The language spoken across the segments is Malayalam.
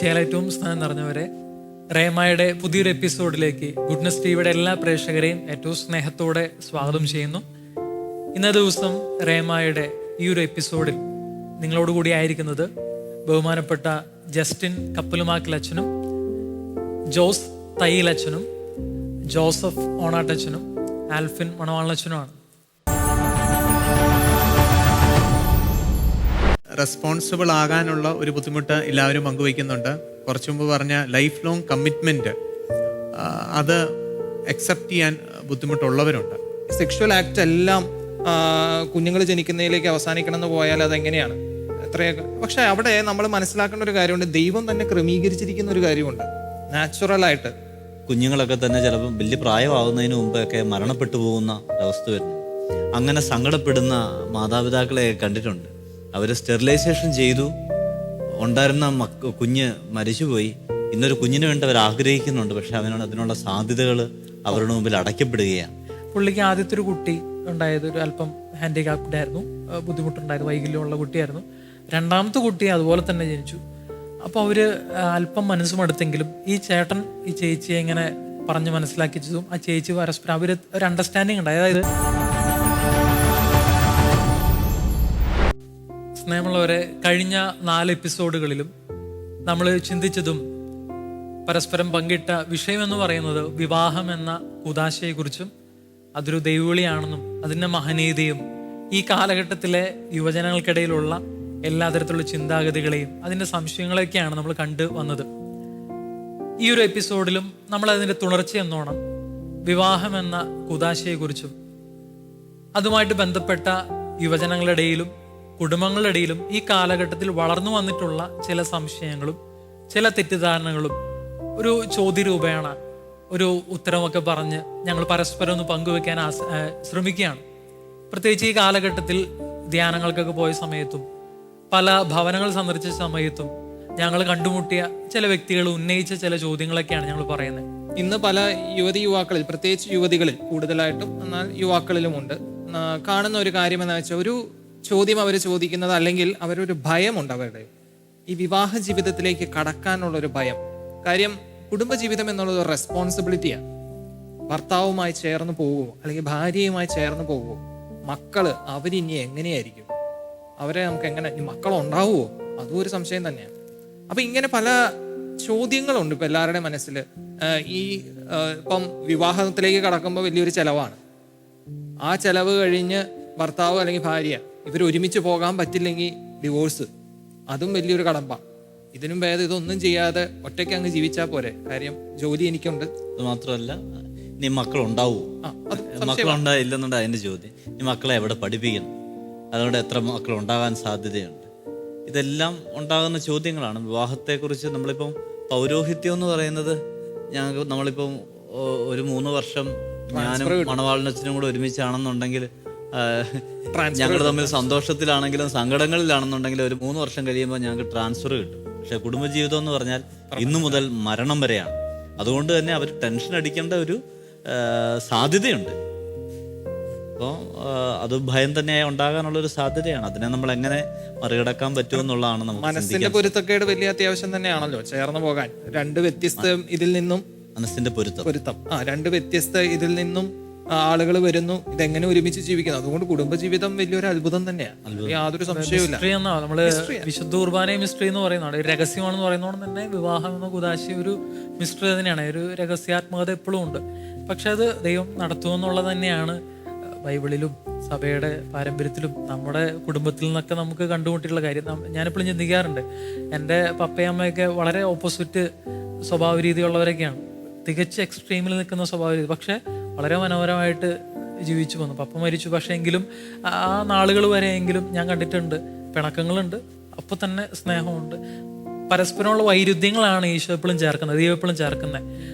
ഈശോയിൽ ഏറ്റവും സ്നേഹം നിറഞ്ഞവരെ, റേമായുടെ പുതിയൊരു എപ്പിസോഡിലേക്ക് ഗുഡ്നസ് ടിവിയുടെ എല്ലാ പ്രേക്ഷകരെയും ഏറ്റവും സ്നേഹത്തോടെ സ്വാഗതം ചെയ്യുന്നു. ഇന്നേ ദിവസം റേമായുടെ ഈ ഒരു എപ്പിസോഡിൽ നിങ്ങളോട് കൂടി ആയിരിക്കുന്നത് ബഹുമാനപ്പെട്ട ജസ്റ്റിൻ കപ്പലുമാക്കിലച്ഛനും ജോസ് തയ്യിലച്ഛനും ജോസഫ് ഓണാട്ടച്ഛനും ആൽഫിൻ മണവാളനച്ഛനുമാണ്. റെസ്പോൺസിബിൾ ആകാനുള്ള ഒരു ബുദ്ധിമുട്ട് എല്ലാവരും പങ്കുവയ്ക്കുന്നുണ്ട്. കുറച്ചു മുമ്പ് പറഞ്ഞ ലൈഫ് ലോങ് കമ്മിറ്റ്മെൻറ്റ് അത് അക്സെപ്റ്റ് ചെയ്യാൻ ബുദ്ധിമുട്ടുള്ളവരുണ്ട്. സെക്ഷുവൽ ആക്ട് എല്ലാം കുഞ്ഞുങ്ങൾ ജനിക്കുന്നതിലേക്ക് അവസാനിക്കണം എന്ന് പോയാൽ അതെങ്ങനെയാണ് എത്രയൊക്കെ. പക്ഷെ അവിടെ നമ്മൾ മനസ്സിലാക്കേണ്ട ഒരു കാര്യമുണ്ട്, ദൈവം തന്നെ ക്രമീകരിച്ചിരിക്കുന്ന ഒരു കാര്യമുണ്ട്. നാച്ചുറലായിട്ട് കുഞ്ഞുങ്ങളൊക്കെ തന്നെ ചിലപ്പോൾ വലിയ പ്രായമാകുന്നതിന് മുമ്പൊക്കെ മരണപ്പെട്ടു പോകുന്ന ഒരവസ്ഥ വരുന്നു. അങ്ങനെ സങ്കടപ്പെടുന്ന മാതാപിതാക്കളെ കണ്ടിട്ടുണ്ട്. അവർ സ്റ്റെറിലൈസേഷൻ ചെയ്തു, ഉണ്ടായിരുന്ന കുഞ്ഞ് മരിച്ചുപോയി. ഇന്നൊരു കുഞ്ഞിന് വേണ്ടി അവർ ആഗ്രഹിക്കുന്നുണ്ട്, പക്ഷെ അതിനുള്ള സാധ്യതകൾ അവരുടെ മുമ്പിൽ അടയ്ക്കപ്പെടുകയാണ്. പുള്ളിക്ക് ആദ്യത്തെ ഒരു കുട്ടി ഉണ്ടായത് ഒരു അല്പം ഹാൻഡികാപ്ഡ് ആയിരുന്നു, ബുദ്ധിമുട്ടുണ്ടായിരുന്നു, വൈകല്യമുള്ള കുട്ടിയായിരുന്നു. രണ്ടാമത്തെ കുട്ടി അതുപോലെ തന്നെ ജനിച്ചു. അപ്പോൾ അവർ അല്പം മനസ്സുമെടുത്തെങ്കിലും ഈ ചേട്ടൻ ഈ ചേച്ചിയെ ഇങ്ങനെ പറഞ്ഞ് മനസ്സിലാക്കിച്ചതും ആ ചേച്ചി പരസ്പരം അവർ ഒരു അണ്ടർസ്റ്റാൻഡിങ് ഉണ്ട്. അതായത് സ്നേഹമുള്ളവരെ, കഴിഞ്ഞ 4 എപ്പിസോഡുകളിലും നമ്മൾ ചിന്തിച്ചതും പരസ്പരം പങ്കിട്ട വിഷയം എന്ന് പറയുന്നത് വിവാഹം എന്ന കുദാശയെക്കുറിച്ചും അതൊരു ദൈവവിളിയാണെന്നും അതിൻ്റെ മഹനീയതയും ഈ കാലഘട്ടത്തിലെ യുവജനങ്ങൾക്കിടയിലുള്ള എല്ലാ തരത്തിലുള്ള ചിന്താഗതികളെയും അതിൻ്റെ സംശയങ്ങളെയൊക്കെയാണ് നമ്മൾ കണ്ടു വന്നത്. ഈ ഒരു എപ്പിസോഡിലും നമ്മൾ അതിൻ്റെ തുടർച്ചയെന്നോണം വിവാഹം എന്ന കുദാശയെക്കുറിച്ചും അതുമായിട്ട് ബന്ധപ്പെട്ട യുവജനങ്ങളുടെ ഇടയിലും കുടുംബങ്ങളുടെ ഇടയിലും ഈ കാലഘട്ടത്തിൽ വളർന്നു വന്നിട്ടുള്ള ചില സംശയങ്ങളും ചില തെറ്റിദ്ധാരണകളും ഒരു ചോദ്യരൂപേണ ഒരു ഉത്തരമൊക്കെ പറഞ്ഞ് ഞങ്ങൾ പരസ്പരം ഒന്ന് പങ്കുവെക്കാൻ ശ്രമിക്കുകയാണ്. പ്രത്യേകിച്ച് ഈ കാലഘട്ടത്തിൽ ധ്യാനങ്ങൾക്കൊക്കെ പോയ സമയത്തും പല ഭവനങ്ങൾ സന്ദർശിച്ച സമയത്തും ഞങ്ങൾ കണ്ടുമുട്ടിയ ചില വ്യക്തികൾ ഉന്നയിച്ച ചില ചോദ്യങ്ങളൊക്കെയാണ് ഞങ്ങൾ പറയുന്നത്. ഇന്ന് പല യുവാക്കളിൽ, പ്രത്യേകിച്ച് യുവതികളിൽ കൂടുതലായിട്ടും, എന്നാൽ യുവാക്കളിലുമുണ്ട് കാണുന്ന ഒരു കാര്യം എന്ന് വെച്ചാൽ ഒരു ചോദ്യം അവർ ചോദിക്കുന്നത്, അല്ലെങ്കിൽ അവരൊരു ഭയമുണ്ട് അവരുടെ ഈ വിവാഹ ജീവിതത്തിലേക്ക് കടക്കാനുള്ളൊരു ഭയം. കാര്യം കുടുംബജീവിതം എന്നുള്ളത് ഒരു റെസ്പോൺസിബിലിറ്റിയാണ്. ഭർത്താവുമായി ചേർന്ന് പോകുമോ, അല്ലെങ്കിൽ ഭാര്യയുമായി ചേർന്ന് പോകുമോ, മക്കള് അവരിനി എങ്ങനെയായിരിക്കും, അവരെ നമുക്ക് എങ്ങനെ, മക്കളുണ്ടാവുമോ, അതും ഒരു സംശയം തന്നെയാണ്. അപ്പൊ ഇങ്ങനെ പല ചോദ്യങ്ങളുണ്ട് ഇപ്പൊ എല്ലാവരുടെ മനസ്സിൽ. ഇപ്പം വിവാഹത്തിലേക്ക് കടക്കുമ്പോൾ വലിയൊരു ചെലവാണ്. ആ ചെലവ് കഴിഞ്ഞ് ഭർത്താവ് അല്ലെങ്കിൽ ഭാര്യ ഇവർ ഒരുമിച്ച് പോകാൻ പറ്റില്ലെങ്കിൽ ഡിവോഴ്സ്, അതും വലിയൊരു കടമ്പ. ഇതിനും ഭേദം ഇതൊന്നും ചെയ്യാതെ ഒറ്റയ്ക്ക് അങ്ങ് ജീവിച്ചാൽ പോരെ. കാര്യം ജോലി എനിക്കുണ്ട്. അത് മാത്രമല്ല, നീ മക്കളുണ്ടാവുമോ, മക്കളുണ്ടായില്ലെന്നുണ്ട് അതിൻ്റെ ചോദ്യം. ഈ മക്കളെ എവിടെ പഠിപ്പിക്കണം, അതുകൊണ്ട് എത്ര മക്കൾ ഉണ്ടാകാൻ സാധ്യതയുണ്ട്, ഇതെല്ലാം ഉണ്ടാകുന്ന ചോദ്യങ്ങളാണ്. വിവാഹത്തെക്കുറിച്ച് നമ്മളിപ്പം പൗരോഹിത്യം എന്ന് പറയുന്നത്, നമ്മളിപ്പം ഒരു 3 വർഷം ഞാനും മണവാളനച്ഛനും കൂടെ ഒരുമിച്ചാണെന്നുണ്ടെങ്കിൽ ഞങ്ങൾ തമ്മിൽ സന്തോഷത്തിലാണെങ്കിലും സങ്കടങ്ങളിലാണെന്നുണ്ടെങ്കിലും ഒരു 3 വർഷം കഴിയുമ്പോൾ ഞങ്ങൾക്ക് ട്രാൻസ്ഫർ കിട്ടും. പക്ഷെ കുടുംബജീവിതം എന്ന് പറഞ്ഞാൽ ഇന്നു മുതൽ മരണം വരെയാണ്. അതുകൊണ്ട് തന്നെ അവർ ടെൻഷൻ അടിക്കേണ്ട ഒരു സാധ്യതയുണ്ട്. അപ്പോൾ അത് ഭയം തന്നെ ഉണ്ടാകാനുള്ളൊരു സാധ്യതയാണ്. അതിനെ നമ്മൾ എങ്ങനെ മറികടക്കാൻ പറ്റുമെന്നുള്ളതാണ് നമുക്ക്. മനസ്സിന്റെ പൊരുത്തക്കേട് വലിയ അത്യാവശ്യം തന്നെയാണല്ലോ ചേർന്ന് പോകാൻ. രണ്ട് വ്യത്യസ്ത ഇതിൽ നിന്നും മനസ്സിന്റെ പൊരുത്തം രണ്ട് വ്യത്യസ്ത ഇതിൽ നിന്നും ആളുകൾ വരുന്നു, ഇതെങ്ങനെ ഒരുമിച്ച് ജീവിക്കുന്നു. അതുകൊണ്ട് കുടുംബജീവിതം വലിയൊരു അത്ഭുതം തന്നെയാണ്, യാതൊരു സംശയവുമില്ല. നമ്മള് വിശുദ്ധ കുർബാനയെ മിസ്റ്ററി എന്ന് പറയുന്നതാണ്, രഹസ്യമാണെന്ന് പറയുന്നതുകൊണ്ട് തന്നെ വിവാഹം എന്ന കുദാശ ഒരു മിസ്റ്ററി തന്നെയാണ്, ഒരു രഹസ്യാത്മകത എപ്പോഴും ഉണ്ട്. പക്ഷെ അത് ദൈവം നടത്തുമെന്നുള്ളത് തന്നെയാണ് ബൈബിളിലും സഭയുടെ പാരമ്പര്യത്തിലും നമ്മുടെ കുടുംബത്തിൽ നിന്നൊക്കെ നമുക്ക് കണ്ടുമുട്ടിയുള്ള കാര്യം. ഞാനെപ്പോഴും ചിന്തിക്കാറുണ്ട്, എൻ്റെ പപ്പയും അമ്മയൊക്കെ വളരെ ഓപ്പോസിറ്റ് സ്വഭാവ രീതിയുള്ളവരൊക്കെയാണ്, തികച്ച എക്സ്ട്രീമിൽ നിൽക്കുന്ന സ്വഭാവ രീതി. പക്ഷെ വളരെ മനോഹരമായിട്ട് ജീവിച്ചു പോന്നു. പപ്പ മരിച്ചു, പക്ഷേ എങ്കിലും ആ നാളുകൾ വരെയെങ്കിലും ഞാൻ കണ്ടിട്ടുണ്ട് പിണക്കങ്ങളുണ്ട്, അപ്പോൾ തന്നെ സ്നേഹമുണ്ട്. പരസ്പരമുള്ള വൈരുദ്ധ്യങ്ങളാണ് ഈശോ എപ്പോഴും ചേർക്കുന്നത്, ദൈവം എപ്പോഴും ചേർക്കുന്നത്.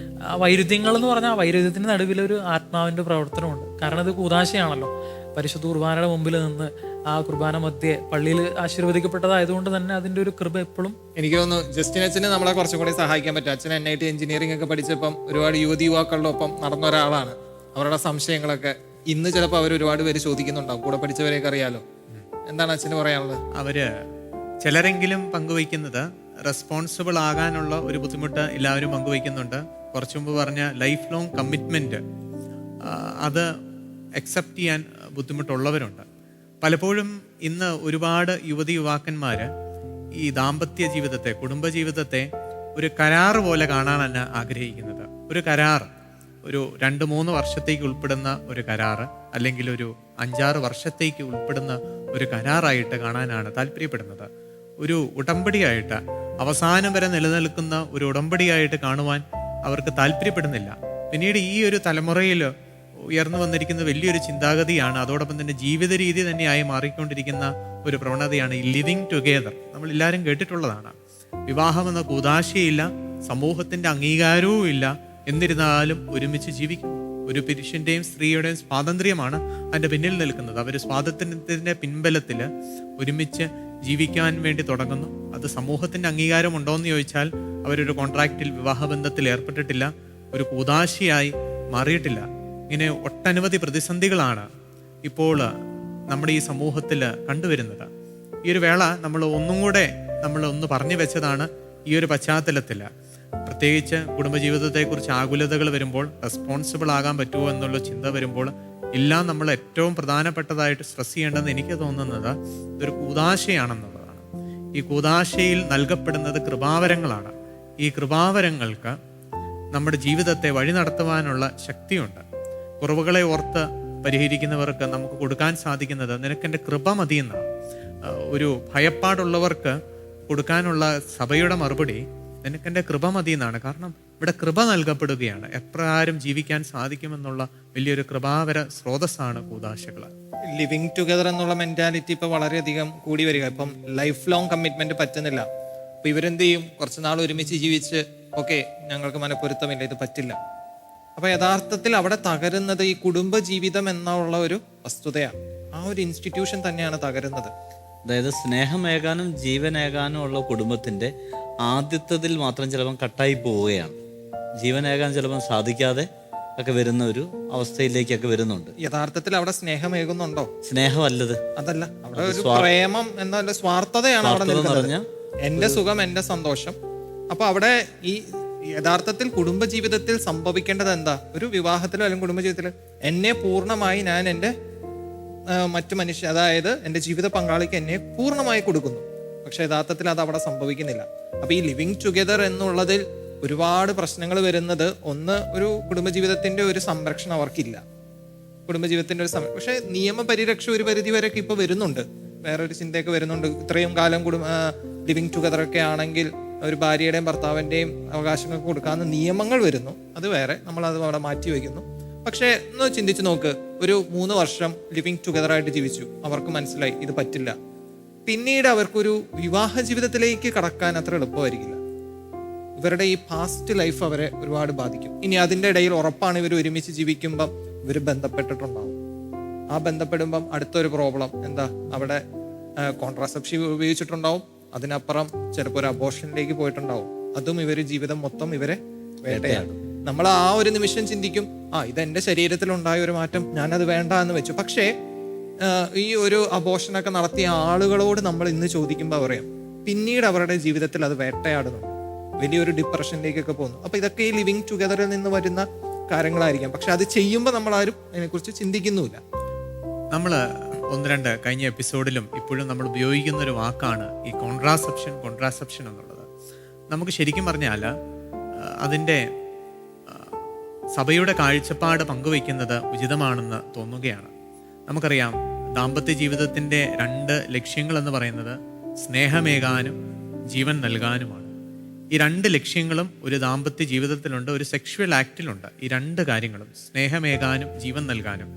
ആ വൈരുദ്ധ്യങ്ങൾ എന്ന് പറഞ്ഞാൽ ആ വൈരുദ്ധ്യത്തിന് നടുവിലൊരു ആത്മാവിൻ്റെ പ്രവർത്തനമുണ്ട്. കാരണം ഇത് കൂദാശയാണല്ലോ. പരിശുദ്ധ കുർബാനയുടെ മുമ്പിൽ നിന്ന് ആ കുർബാന മധ്യേ പള്ളിയിൽ ആശീർവദിക്കപ്പെട്ടതായതുകൊണ്ട് തന്നെ അതിൻ്റെ ഒരു കൃപ എപ്പോഴും. എനിക്ക് തോന്നുന്നു ജസ്റ്റിൻ അച്ഛന് നമ്മളെ കുറച്ചും കൂടി സഹായിക്കാൻ പറ്റും. അച്ഛൻ NIT എഞ്ചിനീയറിംഗ് ഒക്കെ പഠിച്ചപ്പം ഒരുപാട് യുവാക്കളുടെ ഒപ്പം നടന്ന ഒരാളാണ്. അവരുടെ സംശയങ്ങളൊക്കെ ഇന്ന് ചിലപ്പോൾ അവർ ഒരുപാട് പേര് ചോദിക്കുന്നുണ്ടാവും, കൂടെ പഠിച്ചവരെയൊക്കെ അറിയാലോ. എന്താണ് അച്ഛന് പറയാനുള്ളത്? ചിലരെങ്കിലും പങ്കുവയ്ക്കുന്നത് റെസ്പോൺസിബിൾ ആകാനുള്ള ഒരു ബുദ്ധിമുട്ട് എല്ലാവരും പങ്കുവയ്ക്കുന്നുണ്ട്. കുറച്ചു മുമ്പ് പറഞ്ഞ ലൈഫ് ലോങ് കമ്മിറ്റ്മെൻറ്റ്, അത് അക്സെപ്റ്റ് ചെയ്യാൻ ബുദ്ധിമുട്ടുള്ളവരുണ്ട്. പലപ്പോഴും ഇന്ന് ഒരുപാട് യുവാക്കന്മാർ ഈ ദാമ്പത്യ ജീവിതത്തെ, കുടുംബജീവിതത്തെ ഒരു കരാറ് പോലെ കാണാനാണ് ആഗ്രഹിക്കുന്നത്. ഒരു കരാറ്, ഒരു 2-3 വർഷത്തേക്ക് ഉൾപ്പെടുന്ന ഒരു കരാറ്, അല്ലെങ്കിൽ ഒരു 5-6 വർഷത്തേക്ക് ഉൾപ്പെടുന്ന ഒരു കരാറായിട്ട് കാണാനാണ് താല്പര്യപ്പെടുന്നത്. ഒരു ഉടമ്പടിയായിട്ട്, അവസാനം വരെ നിലനിൽക്കുന്ന ഒരു ഉടമ്പടിയായിട്ട് കാണുവാൻ അവർക്ക് താല്പര്യപ്പെടുന്നില്ല. പിന്നീട് ഈ ഒരു തലമുറയിൽ ഉയർന്നു വന്നിരിക്കുന്ന വലിയൊരു ചിന്താഗതിയാണ്, അതോടൊപ്പം തന്നെ ജീവിത രീതി തന്നെയായി മാറിക്കൊണ്ടിരിക്കുന്ന ഒരു പ്രവണതയാണ് ഈ ലിവിങ് ടുഗെദർ. നമ്മൾ എല്ലാവരും കേട്ടിട്ടുള്ളതാണ്. വിവാഹമെന്ന കൂദാശയില്ല, സമൂഹത്തിൻ്റെ അംഗീകാരവും ഇല്ല, എന്നിരുന്നാലും ഒരുമിച്ച് ജീവിക്കുന്നു. ഒരു പുരുഷൻ്റെയും സ്ത്രീയുടെയും സ്വാതന്ത്ര്യമാണ് അതിൻ്റെ പിന്നിൽ നിൽക്കുന്നത്. അവർ സ്വാതന്ത്ര്യത്തിൻ്റെ പിൻബലത്തിൽ ഒരുമിച്ച് ജീവിക്കാൻ വേണ്ടി തുടങ്ങുന്നു. അത് സമൂഹത്തിൻ്റെ അംഗീകാരം ഉണ്ടോ എന്ന് ചോദിച്ചാൽ അവരൊരു കോൺട്രാക്റ്റിൽ, വിവാഹബന്ധത്തിൽ ഏർപ്പെട്ടിട്ടില്ല, ഒരു കൂദാശയായി മാറിയിട്ടില്ല. ഇങ്ങനെ ഒട്ടനവധി പ്രതിസന്ധികളാണ് ഇപ്പോൾ നമ്മുടെ ഈ സമൂഹത്തിൽ കണ്ടുവരുന്നത്. ഈ ഒരു വേള നമ്മൾ ഒന്ന് പറഞ്ഞു വെച്ചതാണ് ഈ ഒരു പശ്ചാത്തലത്തിൽ. പ്രത്യേകിച്ച് കുടുംബജീവിതത്തെക്കുറിച്ച് ആകുലതകൾ വരുമ്പോൾ, റെസ്പോൺസിബിൾ ആകാൻ പറ്റുമോ എന്നുള്ള ചിന്ത വരുമ്പോൾ എല്ലാം നമ്മൾ ഏറ്റവും പ്രധാനപ്പെട്ടതായിട്ട് സ്ട്രെസ് ചെയ്യേണ്ടതെന്ന് എനിക്ക് തോന്നുന്നത് ഇതൊരു കൂദാശയാണെന്നുള്ളതാണ്. ഈ കൂദാശയിൽ നൽകപ്പെടുന്നത് കൃപാവരങ്ങളാണ്. ഈ കൃപാവരങ്ങൾക്ക് നമ്മുടെ ജീവിതത്തെ വഴി നടത്തുവാനുള്ള ശക്തിയുണ്ട്. കുറവുകളെ ഓർത്ത് പരിഹരിക്കുന്നവർക്ക് നമുക്ക് കൊടുക്കാൻ സാധിക്കുന്നത് നിനക്കെൻ്റെ കൃപ മതിയെന്നാണ്. ഒരു ഭയപ്പാടുള്ളവർക്ക് കൊടുക്കാനുള്ള സഭയുടെ മറുപടി നിനക്കെൻ്റെ കൃപ മതിയെന്നാണ്. കാരണം ഇവിടെ കൃപ നൽകപ്പെടുകയാണ്. എപ്രകാരം ജീവിക്കാൻ സാധിക്കുമെന്നുള്ള വലിയൊരു കൃപാവര സ്രോതസ്സാണ് കൂദാശകൾ. ലിവിങ് ടുഗദർ എന്നുള്ള മെന്റാലിറ്റി ഇപ്പൊ വളരെയധികം കൂടി വരിക. ഇപ്പം ലൈഫ് ലോങ് കമ്മിറ്റ്മെന്റ് പറ്റുന്നില്ല. അപ്പൊ ഇവരെന്ത് ചെയ്യും? കുറച്ച് നാൾ ഒരുമിച്ച് ജീവിച്ച് ഓക്കെ, ഞങ്ങൾക്ക് മനപ്പൊരുത്തമില്ല, ഇത് പറ്റില്ല. അപ്പൊ യഥാർത്ഥത്തിൽ അവിടെ തകരുന്നത് ഈ കുടുംബ ജീവിതം എന്നുള്ള ഒരു വസ്തുതയാണ്. ആ ഒരു ഇൻസ്റ്റിറ്റ്യൂഷൻ തന്നെയാണ് തകരുന്നത്. അതായത് സ്നേഹമേകാനും ജീവനേകാനും ഉള്ള കുടുംബത്തിന്റെ ആദ്യത്തതിൽ മാത്രം ചിലപ്പം കട്ടായി പോവുകയാണ്. ജീവനേകാൻ ചിലപ്പം സാധിക്കാതെ ഒക്കെ വരുന്ന ഒരു അവസ്ഥയിലേക്കൊക്കെ വരുന്നുണ്ട്. യഥാർത്ഥത്തിൽ അവിടെ സ്നേഹമേകുന്നുണ്ടോ? സ്നേഹമല്ലത്, അതല്ല. അവിടെ ഒരു പ്രേമം എന്നല്ല, സ്വാർത്ഥതയാണ് അവിടെ നിൽക്കുന്നത്. എന്റെ സുഖം, എന്റെ സന്തോഷം. അപ്പൊ അവിടെ ഈ യഥാർത്ഥത്തിൽ കുടുംബജീവിതത്തിൽ സംഭവിക്കേണ്ടത് എന്താ? ഒരു വിവാഹത്തിലോ അല്ലെങ്കിൽ കുടുംബജീവിതത്തിലോ എന്നെ പൂർണ്ണമായി ഞാൻ എൻ്റെ മറ്റു മനുഷ്യ, അതായത് എൻ്റെ ജീവിത പങ്കാളിക്ക് എന്നെ പൂർണ്ണമായി കൊടുക്കുന്നു. പക്ഷെ യഥാർത്ഥത്തിൽ അത് അവിടെ സംഭവിക്കുന്നില്ല. അപ്പൊ ഈ ലിവിങ് ടുഗെദർ എന്നുള്ളതിൽ ഒരുപാട് പ്രശ്നങ്ങൾ വരുന്നത്, ഒന്ന്, ഒരു കുടുംബജീവിതത്തിന്റെ ഒരു സംരക്ഷണം അവർക്കില്ല. കുടുംബജീവിതത്തിന്റെ ഒരു പക്ഷെ നിയമപരിരക്ഷ ഒരു പരിധി വരെയൊക്കെ ഇപ്പൊ വരുന്നുണ്ട്. വേറൊരു ചിന്തയൊക്കെ വരുന്നുണ്ട്. ഇത്രയും കാലം ലിവിങ് ടുഗെദർ ഒക്കെ ആണെങ്കിൽ ഒരു ഭാര്യയുടെയും ഭർത്താവിൻ്റെയും അവകാശങ്ങൾക്ക് കൊടുക്കാവുന്ന നിയമങ്ങൾ വരുന്നു. അത് വേറെ, നമ്മളത് അവിടെ മാറ്റി വയ്ക്കുന്നു. പക്ഷേ ഒന്ന് ചിന്തിച്ച് നോക്ക്, ഒരു 3 വർഷം ലിവിങ് ടുഗെദറായിട്ട് ജീവിച്ചു, അവർക്ക് മനസ്സിലായി ഇത് പറ്റില്ല. പിന്നീട് അവർക്കൊരു വിവാഹ ജീവിതത്തിലേക്ക് കടക്കാൻ അത്ര എളുപ്പമായിരിക്കില്ല. ഇവരുടെ ഈ പാസ്റ്റ് ലൈഫ് അവരെ ഒരുപാട് ബാധിക്കും. ഇനി അതിൻ്റെ ഇടയിൽ ഉറപ്പാണ് ഇവർ ഒരുമിച്ച് ജീവിക്കുമ്പം ഇവർ ബന്ധപ്പെട്ടിട്ടുണ്ടാവും. ആ ബന്ധപ്പെടുമ്പം അടുത്തൊരു പ്രോബ്ലം എന്താ? അവിടെ കോൺട്രാസെപ്ഷൻ ഉപയോഗിച്ചിട്ടുണ്ടാവും. അതിനപ്പുറം ചിലപ്പോൾ ഒരു അബോർഷനിലേക്ക് പോയിട്ടുണ്ടാവും. അതും ഇവർ ജീവിതം മൊത്തം ഇവരെ വേട്ടയാടും. നമ്മൾ ആ ഒരു നിമിഷം ചിന്തിക്കും, ഇതെന്റെ ശരീരത്തിലുണ്ടായ ഒരു മാറ്റം, ഞാനത് വേണ്ട എന്ന് വെച്ചു. പക്ഷേ ഈ ഒരു അബോർഷനൊക്കെ നടത്തിയ ആളുകളോട് നമ്മൾ ഇന്ന് ചോദിക്കുമ്പോൾ പറയാം, പിന്നീട് അവരുടെ ജീവിതത്തിൽ അത് വേട്ടയാടുന്നു, വലിയൊരു ഡിപ്രഷനിലേക്കൊക്കെ പോകുന്നു. അപ്പൊ ഇതൊക്കെ ഈ ലിവിങ് ടുഗെദറിൽ നിന്ന് വരുന്ന കാര്യങ്ങളായിരിക്കാം. പക്ഷെ അത് ചെയ്യുമ്പോൾ നമ്മളാരും അതിനെക്കുറിച്ച് ചിന്തിക്കുന്നുമില്ല. നമ്മൾ 1-2 കഴിഞ്ഞ എപ്പിസോഡിലും ഇപ്പോഴും നമ്മൾ ഉപയോഗിക്കുന്ന ഒരു വാക്കാണ് ഈ കോൺട്രാസെപ്ഷൻ എന്നുള്ളത്. നമുക്ക് ശരിക്കും പറഞ്ഞാൽ അതിൻ്റെ സഭയുടെ കാഴ്ചപ്പാട് പങ്കുവയ്ക്കുന്നത് ഉചിതമാണെന്ന് തോന്നുകയാണ്. നമുക്കറിയാം, ദാമ്പത്യ ജീവിതത്തിൻ്റെ 2 ലക്ഷ്യങ്ങളെന്ന് പറയുന്നത് സ്നേഹമേകാനും ജീവൻ നൽകാനുമാണ്. ഈ 2 ലക്ഷ്യങ്ങളും ഒരു ദാമ്പത്യ ജീവിതത്തിലുണ്ട്, ഒരു സെക്ഷുവൽ ആക്റ്റിലുണ്ട്. ഈ 2 കാര്യങ്ങളും, സ്നേഹമേകാനും ജീവൻ നൽകാനും,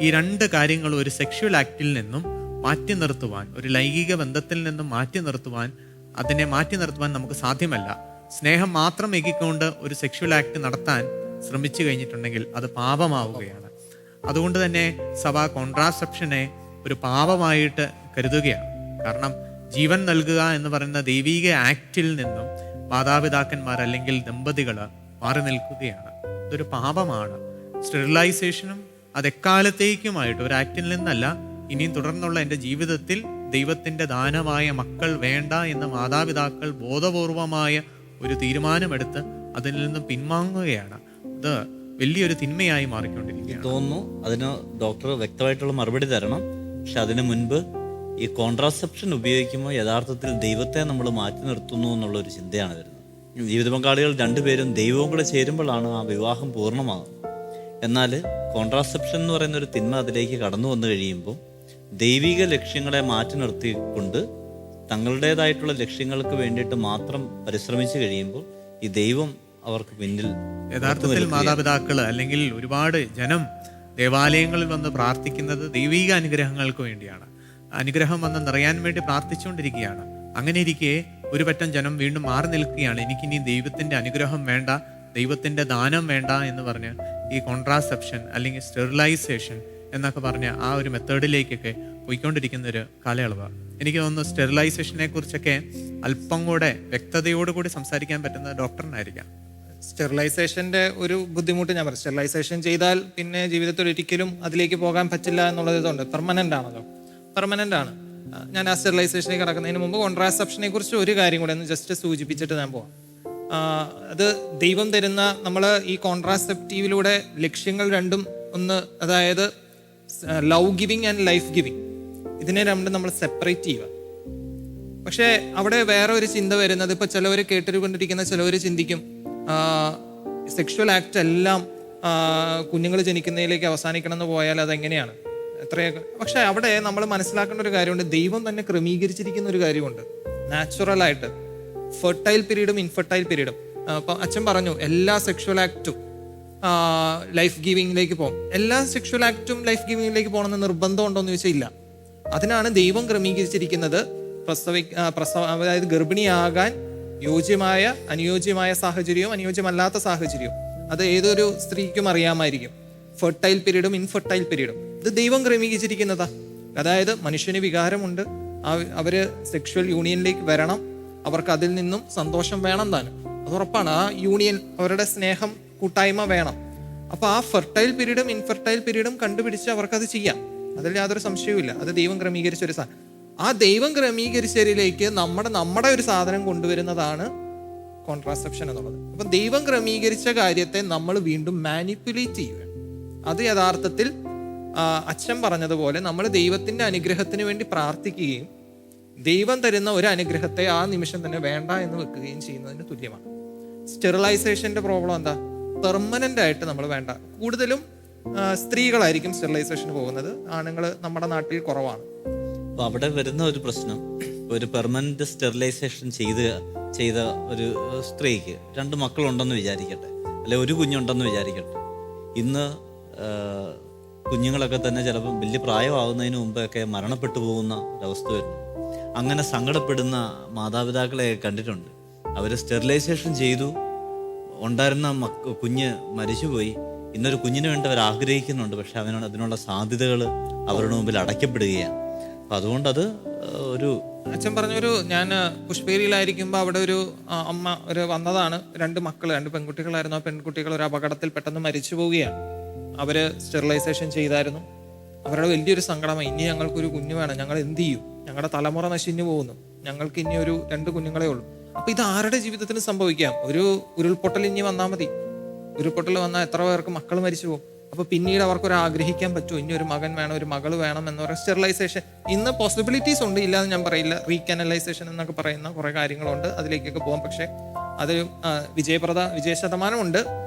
ഈ 2 കാര്യങ്ങളും ഒരു സെക്ഷുവൽ ആക്റ്റിൽ നിന്നും മാറ്റി നിർത്തുവാൻ, ഒരു ലൈംഗിക ബന്ധത്തിൽ നിന്നും അതിനെ മാറ്റി നിർത്തുവാൻ നമുക്ക് സാധ്യമല്ല. സ്നേഹം മാത്രം ഏകിക്കൊണ്ട് ഒരു സെക്ഷുവൽ ആക്ട് നടത്താൻ ശ്രമിച്ചു കഴിഞ്ഞിട്ടുണ്ടെങ്കിൽ അത് പാപമാവുകയാണ്. അതുകൊണ്ട് തന്നെ സഭ കോൺട്രാസെപ്ഷനെ ഒരു പാപമായിട്ട് കരുതുകയാണ്. കാരണം ജീവൻ നൽകുക എന്ന് പറയുന്ന ദൈവീക ആക്റ്റിൽ നിന്നും മാതാപിതാക്കന്മാർ അല്ലെങ്കിൽ ദമ്പതികൾ മാറി നിൽക്കുകയാണ്. ഇതൊരു പാപമാണ്. സ്റ്റെറിലൈസേഷനും അത് എക്കാലത്തേക്കുമായിട്ട് ഒരു ആക്റ്റിൽ നിന്നല്ല, ഇനിയും തുടർന്നുള്ള എൻ്റെ ജീവിതത്തിൽ ദൈവത്തിൻ്റെ ദാനമായ മക്കൾ വേണ്ട എന്ന് മാതാപിതാക്കൾ ബോധപൂർവമായ ഒരു തീരുമാനമെടുത്ത് അതിൽ നിന്നും പിൻവാങ്ങുകയാണ്. അത് വലിയൊരു തിന്മയായി മാറിക്കൊണ്ടിരിക്കുകയാണ്. തോന്നുന്നു അതിന് ഡോക്ടർ വ്യക്തമായിട്ടുള്ള മറുപടി തരണം. പക്ഷെ അതിനു മുൻപ് ഈ കോൺട്രാസെപ്ഷൻ ഉപയോഗിക്കുമ്പോൾ യഥാർത്ഥത്തിൽ ദൈവത്തെ നമ്മൾ മാറ്റി നിർത്തുന്നു എന്നുള്ളൊരു ചിന്തയാണ് വരുന്നത്. ജീവിത പങ്കാളികൾ രണ്ടുപേരും ദൈവവും കൂടെ ചേരുമ്പോഴാണ് ആ വിവാഹം പൂർണ്ണമാകുന്നത്. എന്നാൽ കോൺട്രാസെപ്ഷൻ എന്ന് പറയുന്ന ഒരു തിന്മ അതിലേക്ക് കടന്നു വന്നു കഴിയുമ്പോൾ ദൈവിക ലക്ഷ്യങ്ങളെ മാറ്റി നിർത്തിക്കൊണ്ട് തങ്ങളുടേതായിട്ടുള്ള ലക്ഷ്യങ്ങൾക്ക് വേണ്ടിയിട്ട് മാത്രം പരിശ്രമിച്ചു കഴിയുമ്പോൾ ഈ ദൈവം അവർക്ക് പിന്നിൽ യഥാർത്ഥത്തിൽ മാതാപിതാക്കൾ അല്ലെങ്കിൽ ഒരുപാട് ജനം ദേവാലയങ്ങളിൽ വന്ന് പ്രാർത്ഥിക്കുന്നത് ദൈവിക അനുഗ്രഹങ്ങൾക്ക് വേണ്ടിയാണ്. അനുഗ്രഹം വന്ന് നിറയാൻ വേണ്ടി പ്രാർത്ഥിച്ചുകൊണ്ടിരിക്കുകയാണ്. അങ്ങനെ ഇരിക്കെ ഒരു പറ്റം ജനം വീണ്ടും മാറി നിൽക്കുകയാണ്. എനിക്കിനി ദൈവത്തിൻ്റെ അനുഗ്രഹം വേണ്ട, ദൈവത്തിൻ്റെ ദാനം വേണ്ട എന്ന് പറഞ്ഞ് ഈ കോൺട്രാസെപ്ഷൻ അല്ലെങ്കിൽ സ്റ്റെറിലൈസേഷൻ എന്നൊക്കെ പറഞ്ഞ് ആ ഒരു മെത്തേഡിലേക്കൊക്കെ പോയിക്കൊണ്ടിരിക്കുന്ന ഒരു കാലയളവാണ്. എനിക്ക് തോന്നുന്നു സ്റ്റെറിലൈസേഷനെ കുറിച്ചൊക്കെ അല്പം കൂടെ വ്യക്തതയോടുകൂടി സംസാരിക്കാൻ പറ്റുന്ന ഡോക്ടറിനായിരിക്കാം. സ്റ്റെറിലൈസേഷൻ്റെ ഒരു ബുദ്ധിമുട്ട് ഞാൻ പറയും. സ്റ്റെറിലൈസേഷൻ ചെയ്താൽ പിന്നെ ജീവിതത്തിൽ ഒരിക്കലും അതിലേക്ക് പോകാൻ പറ്റില്ല എന്നുള്ളത് ഇതുണ്ട്. പെർമനൻ്റ് ആണല്ലോ, പെർമനൻ്റ് ആണ്. ഞാൻ ആ സ്റ്റെറിലൈസേഷനിലേക്ക് കടക്കുന്നതിന് മുമ്പ് കോൺട്രാസെപ്ഷനെ കുറിച്ച് ഒരു കാര്യം കൂടെ ഒന്ന് ജസ്റ്റ് സൂചിപ്പിച്ചിട്ട് ഞാൻ പോവാം. അത് ദൈവം തരുന്ന നമ്മൾ ഈ കോൺട്രാസെപ്റ്റീവിലൂടെ ലക്ഷ്യങ്ങൾ രണ്ടും ഒന്ന്, അതായത് love giving and life giving, ഇതിനെ രണ്ടും നമ്മൾ സെപ്പറേറ്റ് ചെയ്യുക. പക്ഷേ അവിടെ വേറെ ഒരു ചിന്ത വരുന്നത്, ഇപ്പോൾ ചിലവർ കേട്ടുകൊണ്ടിരിക്കുന്ന ചിലവർ ചിന്തിക്കും സെക്ഷുവൽ ആക്ട് എല്ലാം കുഞ്ഞുങ്ങൾ ജനിക്കുന്നതിലേക്ക് അവസാനിക്കണം എന്ന് പോയാൽ അതെങ്ങനെയാണ് എത്രയൊക്കെ. പക്ഷെ അവിടെ നമ്മൾ മനസ്സിലാക്കേണ്ട ഒരു കാര്യമുണ്ട്, ദൈവം തന്നെ ക്രമീകരിച്ചിരിക്കുന്ന ഒരു കാര്യമുണ്ട്. നാച്ചുറലായിട്ട് ഫെർട്ടൈൽ പീരീഡും ഇൻഫെർട്ടൈൽ പീരീഡും. അപ്പം അച്ഛൻ പറഞ്ഞു എല്ലാ സെക്ഷുവൽ ആക്റ്റും ലൈഫ് ഗിവിങ്ങിലേക്ക് പോകും. എല്ലാ സെക്ഷുവൽ ആക്റ്റും ലൈഫ് ഗിവിങ്ങിലേക്ക് പോകണമെന്ന് നിർബന്ധം ഉണ്ടോയെന്ന് ചോദിച്ചാൽ ഇല്ല. അതിനാണ് ദൈവം ക്രമീകരിച്ചിരിക്കുന്നത്. അതായത് ഗർഭിണിയാകാൻ യോജ്യമായ അനുയോജ്യമായ സാഹചര്യവും അനുയോജ്യമല്ലാത്ത സാഹചര്യവും അത് ഏതൊരു സ്ത്രീക്കും അറിയാമായിരിക്കും. ഫെർട്ടൈൽ പീരീഡും ഇൻഫെർട്ടൈൽ പീരീഡും ഇത് ദൈവം ക്രമീകരിച്ചിരിക്കുന്നതാ. അതായത് മനുഷ്യന് വികാരമുണ്ട്, അവര് സെക്ഷുവൽ യൂണിയനിലേക്ക് വരണം, അവർക്ക് അതിൽ നിന്നും സന്തോഷം വേണം താനും, അത് ഉറപ്പാണ്. ആ യൂണിയൻ, അവരുടെ സ്നേഹം, കൂട്ടായ്മ വേണം. അപ്പൊ ആ ഫെർട്ടൈൽ പീരീഡും ഇൻഫെർട്ടൈൽ പീരീഡും കണ്ടുപിടിച്ച് അവർക്കത് ചെയ്യാം, അതിൽ യാതൊരു സംശയവുമില്ല. അത് ദൈവം ക്രമീകരിച്ച ഒരു സാധനം. ആ ദൈവം ക്രമീകരിച്ചതിലേക്ക് നമ്മുടെ ഒരു സാധനം കൊണ്ടുവരുന്നതാണ് കോൺട്രാസെപ്ഷൻ എന്നുള്ളത്. അപ്പൊ ദൈവം ക്രമീകരിച്ച കാര്യത്തെ നമ്മൾ വീണ്ടും മാനിപ്പുലേറ്റ് ചെയ്യുക. അത് യഥാർത്ഥത്തിൽ അച്ഛൻ പറഞ്ഞതുപോലെ നമ്മൾ ദൈവത്തിന്റെ അനുഗ്രഹത്തിന് വേണ്ടി പ്രാർത്ഥിക്കുകയും ദൈവം തരുന്ന ഒരു അനുഗ്രഹത്തെ ആ നിമിഷം തന്നെ വേണ്ട എന്ന് വെക്കുകയും ചെയ്യുന്നതിന് തുല്യമാണ്. സ്റ്റെറിലൈസേഷന്റെ പ്രോബ്ലം എന്താ? പെർമനന്റ് ആയിട്ട് നമ്മൾ വേണ്ട. കൂടുതലും സ്ത്രീകളായിരിക്കും സ്റ്റെറിലൈസേഷന് പോകുന്നത്, ആണുങ്ങൾ നമ്മുടെ നാട്ടിൽ കുറവാണ്. അപ്പോൾ അവിടെ വരുന്ന ഒരു പ്രശ്നം, ഒരു പെർമനന്റ് സ്റ്റെറിലൈസേഷൻ ചെയ്ത ഒരു സ്ത്രീക്ക് 2 മക്കളുണ്ടെന്ന് വിചാരിക്കട്ടെ, അല്ലെ ഒരു കുഞ്ഞുണ്ടെന്ന് വിചാരിക്കട്ടെ. ഇന്ന് കുഞ്ഞുങ്ങളൊക്കെ തന്നെ ചിലപ്പോൾ വലിയ പ്രായമാകുന്നതിന് മുമ്പൊക്കെ മരണപ്പെട്ടു പോകുന്ന ഒരവസ്ഥ വരുന്നു. അങ്ങനെ സങ്കടപ്പെടുന്ന മാതാപിതാക്കളെ കണ്ടിട്ടുണ്ട്. അവർ സ്റ്റെറിലൈസേഷൻ ചെയ്തു, ഉണ്ടായിരുന്ന കുഞ്ഞ് മരിച്ചുപോയി. ഇന്നൊരു കുഞ്ഞിന് വേണ്ടി അവർ ആഗ്രഹിക്കുന്നുണ്ട്, പക്ഷെ അതിനുള്ള സാധ്യതകൾ അവരുടെ മുമ്പിൽ അടയ്ക്കപ്പെടുകയാണ്. അപ്പം അതുകൊണ്ടത് ഒരു അച്ഛൻ പറഞ്ഞൊരു, ഞാൻ പുഷ്പേരിയിലായിരിക്കുമ്പോൾ അവിടെ ഒരു അമ്മ വന്നതാണ്. 2 മക്കൾ, 2 പെൺകുട്ടികളായിരുന്നു. ആ പെൺകുട്ടികൾ ഒരു അപകടത്തിൽ പെട്ടെന്ന് മരിച്ചു പോവുകയാണ്. അവര് സ്റ്റെറിലൈസേഷൻ ചെയ്തായിരുന്നു. അവരുടെ വലിയൊരു സങ്കടമായി, ഇനി ഞങ്ങൾക്കൊരു കുഞ്ഞു വേണം, ഞങ്ങൾ എന്ത് ചെയ്യും, ഞങ്ങളുടെ തലമുറ നശിഞ്ഞു പോകുന്നു, ഞങ്ങൾക്ക് ഇനി ഒരു 2 കുഞ്ഞുങ്ങളെ ഉള്ളൂ. അപ്പൊ ഇത് ആരുടെ ജീവിതത്തിന് സംഭവിക്കാം? ഒരു ഉരുൾപൊട്ടൽ ഇനി വന്നാൽ മതി. ഉരുൾപൊട്ടൽ വന്നാൽ എത്ര പേർക്ക് മക്കൾ മരിച്ചു പോകും. അപ്പൊ പിന്നീട് അവർക്കൊരു ആഗ്രഹിക്കാൻ പറ്റുമോ, ഇനി ഒരു മകൻ വേണം, ഒരു മകൾ വേണം എന്ന് പറയുന്ന സ്റ്റെറിലൈസേഷൻ. ഇന്ന് പോസിബിലിറ്റീസ് ഉണ്ട്, ഇല്ലാന്ന് ഞാൻ പറയില്ല. റീകാനലൈസേഷൻ എന്നൊക്കെ പറയുന്ന കുറെ കാര്യങ്ങളുണ്ട്, അതിലേക്കൊക്കെ പോകാം. പക്ഷെ അത് വിജയശതമാനമുണ്ട്.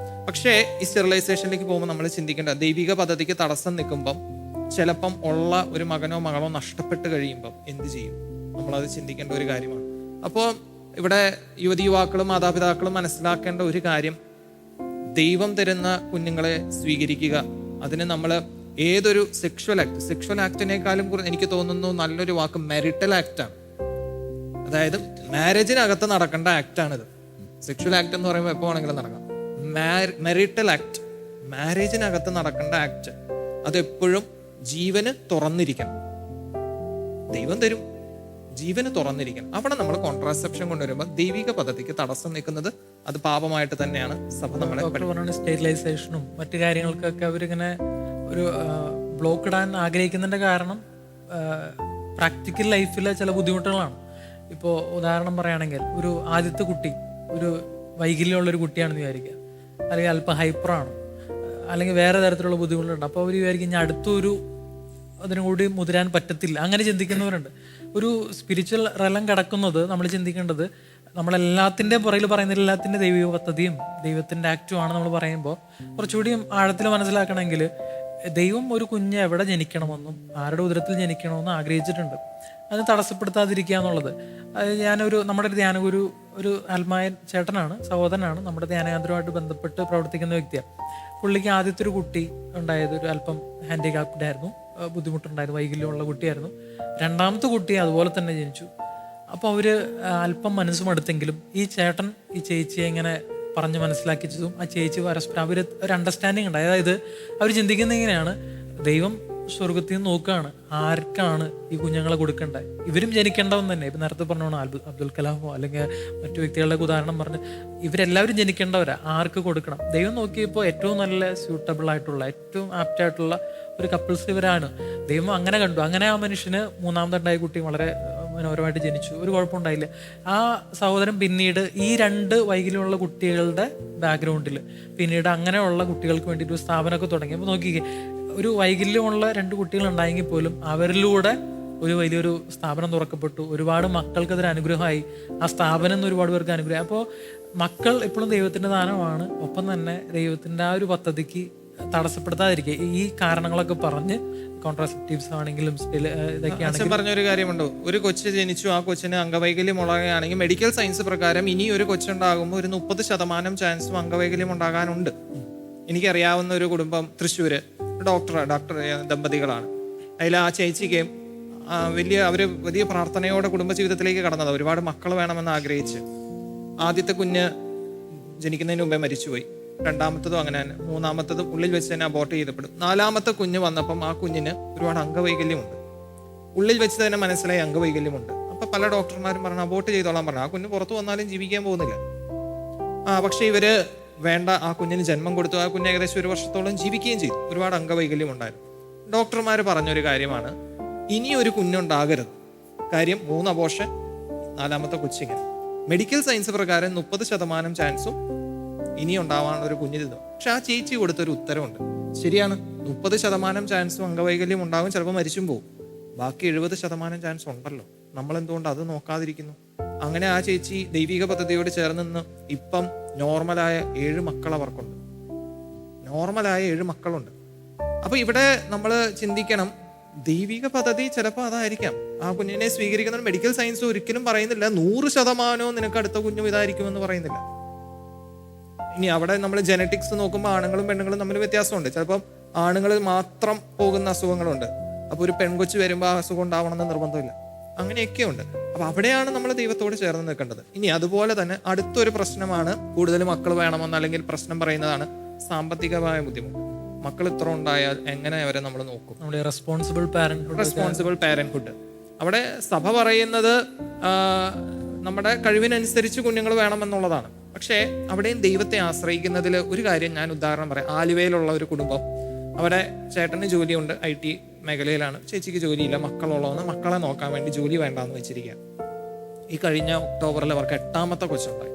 പക്ഷേ ഈ സ്റ്റെറിലൈസേഷനിലേക്ക് പോകുമ്പോൾ നമ്മൾ ചിന്തിക്കേണ്ട, ദൈവിക പദ്ധതിക്ക് തടസ്സം നിൽക്കുമ്പം ചിലപ്പം ഉള്ള ഒരു മകനോ മകളോ നഷ്ടപ്പെട്ട് കഴിയുമ്പം എന്ത് ചെയ്യും, നമ്മളത് ചിന്തിക്കേണ്ട ഒരു കാര്യമാണ്. അപ്പോൾ ഇവിടെ യുവതിയുവാക്കളും മാതാപിതാക്കളും മനസ്സിലാക്കേണ്ട ഒരു കാര്യം, ദൈവം തരുന്ന കുഞ്ഞുങ്ങളെ സ്വീകരിക്കുക. അതിന് നമ്മൾ ഏതൊരു സെക്ഷുവൽ ആക്ടിനേക്കാളും എനിക്ക് തോന്നുന്നു നല്ലൊരു വാക്ക് മെറിറ്റൽ ആക്റ്റാണ്. അതായത് മാരേജിനകത്ത് നടക്കേണ്ട ആക്റ്റാണിത്. സെക്ഷുവൽ ആക്ട് എന്ന് പറയുമ്പോൾ എപ്പോൾ വേണമെങ്കിലും നടക്കാം. മെറിറ്റൽ ആക്ട്, മാരേജിനകത്ത് നടക്കേണ്ട ആക്ട്, അതെപ്പോഴും ജീവന് തുറന്നിരിക്കണം. ദൈവം തരും, ജീവന് തുറന്നിരിക്കണം. അവിടെ നമ്മൾ കോൺട്രാസെപ്ഷൻ കൊണ്ടുവരുമ്പോൾ ദൈവിക പദ്ധതിക്ക് തടസ്സം നിൽക്കുന്നത് അത് പാപമായിട്ട് തന്നെയാണ് സഭ നമ്മളെ പറയുന്നത്. സ്റ്റെറിലൈസേഷനും മറ്റു കാര്യങ്ങൾക്കൊക്കെ അവരിങ്ങനെ ഒരു ബ്ലോക്ക് ഇടാൻ ആഗ്രഹിക്കുന്നതിന്റെ കാരണം പ്രാക്ടിക്കൽ ലൈഫിലെ ചില ബുദ്ധിമുട്ടുകളാണ്. ഇപ്പോൾ ഉദാഹരണം പറയുകയാണെങ്കിൽ, ഒരു ആദ്യത്തെ കുട്ടി ഒരു വൈകല്യമുള്ളൊരു കുട്ടിയാണെന്ന് വിചാരിക്കുക, അല്ലെങ്കിൽ അല്പം ഹൈപ്പറാണ്, അല്ലെങ്കിൽ വേറെ തരത്തിലുള്ള ബുദ്ധിമുട്ടുണ്ട്. അപ്പോൾ അവർ വിചാരിക്കും ഇനി അടുത്തൊരു അതിനും കൂടി മുതിരാൻ പറ്റത്തില്ല, അങ്ങനെ ചിന്തിക്കുന്നവരുണ്ട്. ഒരു സ്പിരിച്വൽ റലം കിടക്കുന്നത് നമ്മൾ ചിന്തിക്കേണ്ടത്, നമ്മളെല്ലാത്തിൻ്റെ പുറകിൽ പറയുന്ന എല്ലാത്തിൻ്റെ ദൈവിക പദ്ധതിയും ദൈവത്തിൻ്റെ ആക്റ്റുമാണ് നമ്മൾ പറയുമ്പോൾ കുറച്ചുകൂടി ആഴത്തിൽ മനസ്സിലാക്കണമെങ്കിൽ, ദൈവം ഒരു കുഞ്ഞ് എവിടെ ജനിക്കണമെന്നും ആരുടെ ഉദരത്തിൽ ജനിക്കണമെന്നും ആഗ്രഹിച്ചിട്ടുണ്ട്. അത് തടസ്സപ്പെടുത്താതിരിക്കുക എന്നുള്ളത്. അത് നമ്മുടെ ഒരു ധ്യാനഗുരു ഒരു ആത്മായൻ ചേട്ടനാണ്, സഹോദരനാണ്, നമ്മുടെ ധ്യാനകേന്ദ്രവുമായിട്ട് ബന്ധപ്പെട്ട് പ്രവർത്തിക്കുന്ന വ്യക്തിയാണ്. പുള്ളിക്ക് ആദ്യത്തെ ഒരു കുട്ടി ഉണ്ടായത് ഒരു അല്പം ഹാൻഡികാപ്ഡ് ആയിരുന്നു, ബുദ്ധിമുട്ടുണ്ടായിരുന്നു, വൈകല്യമുള്ള കുട്ടിയായിരുന്നു. രണ്ടാമത്തെ കുട്ടി അതുപോലെ തന്നെ ജനിച്ചു. അപ്പോൾ അവർ അല്പം മനസ്സും അടുത്തെങ്കിലും ഈ ചേട്ടൻ ഈ ചേച്ചിയെ ഇങ്ങനെ പറഞ്ഞ് മനസ്സിലാക്കിച്ചതും ആ ചേച്ചി പരസ്പരം അവർ ഒരു അണ്ടർസ്റ്റാൻഡിങ് ഉണ്ട്. അതായത് അവർ ചിന്തിക്കുന്നത് ഇങ്ങനെയാണ്, ദൈവം സ്വർഗത്തിൽ നിന്ന് നോക്കുകയാണ് ആർക്കാണ് ഈ കുഞ്ഞുങ്ങളെ കൊടുക്കേണ്ടത്. ഇവരും ജനിക്കേണ്ടവൻ തന്നെ. ഇപ്പം നേരത്തെ പറഞ്ഞോണം അബ്ദുൽ കലാമോ അല്ലെങ്കിൽ മറ്റു വ്യക്തികളുടെ ഉദാഹരണം പറഞ്ഞ് ഇവരെല്ലാവരും ജനിക്കേണ്ടവരാ, ആർക്ക് കൊടുക്കണം. ദൈവം നോക്കിയപ്പോൾ ഏറ്റവും നല്ല സ്യൂട്ടബിൾ ആയിട്ടുള്ള ഏറ്റവും ആപ്റ്റ് ആയിട്ടുള്ള ഒരു കപ്പിൾസ് ഇവരാണ്. ദൈവം അങ്ങനെ കണ്ടു. അങ്ങനെ ആ മനുഷ്യന് മൂന്നാമതുണ്ടായ കുട്ടി വളരെ മനോഹരമായിട്ട് ജനിച്ചു, ഒരു കുഴപ്പമുണ്ടായില്ല. ആ സഹോദരൻ പിന്നീട് ഈ 2 വൈകല്യമുള്ള കുട്ടികളുടെ ബാക്ക്ഗ്രൗണ്ടിൽ പിന്നീട് അങ്ങനെയുള്ള കുട്ടികൾക്ക് വേണ്ടിയിട്ട് ഒരു സ്ഥാപനമൊക്കെ തുടങ്ങി. അപ്പോൾ നോക്കിക്കേ, ഒരു വൈകല്യമുള്ള 2 കുട്ടികളുണ്ടായെങ്കിൽ പോലും അവരിലൂടെ ഒരു വലിയൊരു സ്ഥാപനം തുറക്കപ്പെട്ടു. ഒരുപാട് മക്കൾക്ക് അതൊരു അനുഗ്രഹമായി. ആ സ്ഥാപനം എന്ന് ഒരുപാട് പേർക്ക് അനുഗ്രഹം. അപ്പോൾ മക്കൾ എപ്പോഴും ദൈവത്തിൻ്റെ ദാനമാണ്. ഒപ്പം തന്നെ ദൈവത്തിൻ്റെ ആ ഒരു പദ്ധതിക്ക് തടസ്സപ്പെടുത്താതിരിക്കുക. ഈ കാരണങ്ങളൊക്കെ പറഞ്ഞ് കോൺട്രാസെപ്റ്റീവ്സ് ആണെങ്കിലും അച്ഛൻ പറഞ്ഞൊരു കാര്യമുണ്ടോ, ഒരു കൊച്ച് ജനിച്ചു, ആ കൊച്ചിന് അംഗവൈകല്യം ഉള്ളതാണെങ്കിൽ മെഡിക്കൽ സയൻസ് പ്രകാരം ഇനി ഒരു കൊച്ചുണ്ടാകുമ്പോൾ ഒരു 30% ചാൻസും അംഗവൈകല്യം ഉണ്ടാകാനുണ്ട്. എനിക്കറിയാവുന്ന ഒരു കുടുംബം തൃശ്ശൂര്, ഡോക്ടർ ദമ്പതികളാണ്. അതിൽ ആ ചേച്ചിക്ക് അവര് വലിയ പ്രാർത്ഥനയോടെ കുടുംബജീവിതത്തിലേക്ക് കടന്നത്. ഒരുപാട് മക്കൾ വേണമെന്ന് ആഗ്രഹിച്ച് ആദ്യത്തെ കുഞ്ഞ് ജനിക്കുന്നതിന് മുമ്പേ മരിച്ചുപോയി. രണ്ടാമത്തതും അങ്ങനെ തന്നെ. മൂന്നാമത്തതും ഉള്ളിൽ വെച്ച് തന്നെ അബോർട്ട് ചെയ്തപ്പെടും. 4ാമത്തെ കുഞ്ഞ് വന്നപ്പം ആ കുഞ്ഞിന് ഒരുപാട് അംഗവൈകല്യമുണ്ട്. ഉള്ളിൽ വെച്ച് തന്നെ മനസ്സിലായി അംഗവൈകല്യമുണ്ട്. അപ്പൊ പല ഡോക്ടർമാരും പറഞ്ഞു അബോർട്ട് ചെയ്തോളാൻ പറഞ്ഞു. ആ കുഞ്ഞ് പുറത്തു വന്നാലും ജീവിക്കാൻ പോകുന്നില്ല. പക്ഷെ ഇവര് വേണ്ട, ആ കുഞ്ഞിന് ജന്മം കൊടുത്തു. ആ കുഞ്ഞ് ഏകദേശം 1 വർഷത്തോളം ജീവിക്കുകയും ചെയ്തു. ഒരുപാട് അംഗവൈകല്യം ഉണ്ടായിരുന്നു. ഡോക്ടർമാർ പറഞ്ഞൊരു കാര്യമാണ്, ഇനി ഒരു കുഞ്ഞുണ്ടാകരുത്. കാര്യം 3 അബോർഷൻ, 4ാമത്തെ കൊച്ചിങ്ങനെ. മെഡിക്കൽ സയൻസ് പ്രകാരം 30% ചാൻസും ഇനി ഉണ്ടാവാനുള്ള ഒരു കുഞ്ഞിന്. പക്ഷെ ആ ചേച്ചി കൊടുത്തൊരു ഉത്തരവുണ്ട്. ശരിയാണ്, 30% ചാൻസും അംഗവൈകല്യം ഉണ്ടാകും, ചിലപ്പോൾ മരിച്ചും പോകും. ബാക്കി 70% ചാൻസ് ഉണ്ടല്ലോ. നമ്മൾ എന്തുകൊണ്ട് അത് നോക്കാതിരിക്കുന്നു? അങ്ങനെ ആ ചേച്ചി ദൈവിക പദ്ധതിയോട് ചേർന്ന് നിന്ന് ഇപ്പം നോർമലായ 7 മക്കൾ അവർക്കുണ്ട്. നോർമലായ 7 മക്കളുണ്ട്. അപ്പൊ ഇവിടെ നമ്മൾ ചിന്തിക്കണം, ദൈവിക പദ്ധതി ചിലപ്പോൾ അതായിരിക്കാം. ആ കുഞ്ഞിനെ സ്വീകരിക്കുന്ന മെഡിക്കൽ സയൻസ് ഒരിക്കലും പറയുന്നില്ല 100% നിനക്ക് അടുത്ത കുഞ്ഞും ഇതായിരിക്കുമെന്ന് പറയുന്നില്ല. ഇനി അവിടെ നമ്മൾ ജനറ്റിക്സ് നോക്കുമ്പോൾ ആണുങ്ങളും പെണ്ണുങ്ങളും തമ്മിൽ വ്യത്യാസമുണ്ട്. ചിലപ്പോൾ ആണുങ്ങളിൽ മാത്രം പോകുന്ന അസുഖങ്ങളുണ്ട്. അപ്പോൾ ഒരു പെൺകൊച്ച് വരുമ്പോൾ ആ അസുഖം ഉണ്ടാവണമെന്ന് നിർബന്ധമില്ല. അങ്ങനെയൊക്കെ ഉണ്ട്. അപ്പൊ അവിടെയാണ് നമ്മൾ ദൈവത്തോട് ചേർന്ന് നിൽക്കേണ്ടത്. ഇനി അതുപോലെ തന്നെ അടുത്തൊരു പ്രശ്നമാണ്, കൂടുതൽ മക്കൾ വേണമെന്ന് അല്ലെങ്കിൽ പ്രശ്നം സാമ്പത്തികമായ ബുദ്ധിമുട്ട്. മക്കൾ ഇത്ര ഉണ്ടായാൽ എങ്ങനെ അവരെ നമ്മൾ നോക്കും? നമ്മുടെ റെസ്പോൺസിബിൾ പാരന്റ്ഹുഡ്. അവിടെ സഭ പറയുന്നത് നമ്മുടെ കഴിവിനനുസരിച്ച് കുഞ്ഞുങ്ങൾ വേണമെന്നുള്ളതാണ്. പക്ഷേ അവിടെയും ദൈവത്തെ ആശ്രയിക്കുന്നതിൽ ഒരു കാര്യം ഞാൻ ഉദാഹരണം പറയാം. ആലുവയിലുള്ള ഒരു കുടുംബം, അവിടെ ചേട്ടന് ജോലിയുണ്ട്, IT മേഖലയിലാണ്. ചേച്ചിക്ക് ജോലിയില്ല, മക്കളുള്ളതെന്ന് മക്കളെ നോക്കാൻ വേണ്ടി ജോലി വേണ്ടാന്ന് വെച്ചിരിക്കുക. ഈ കഴിഞ്ഞ ഒക്ടോബറിൽ അവർക്ക് 8ാമത്തെ കൊച്ചുണ്ടായി.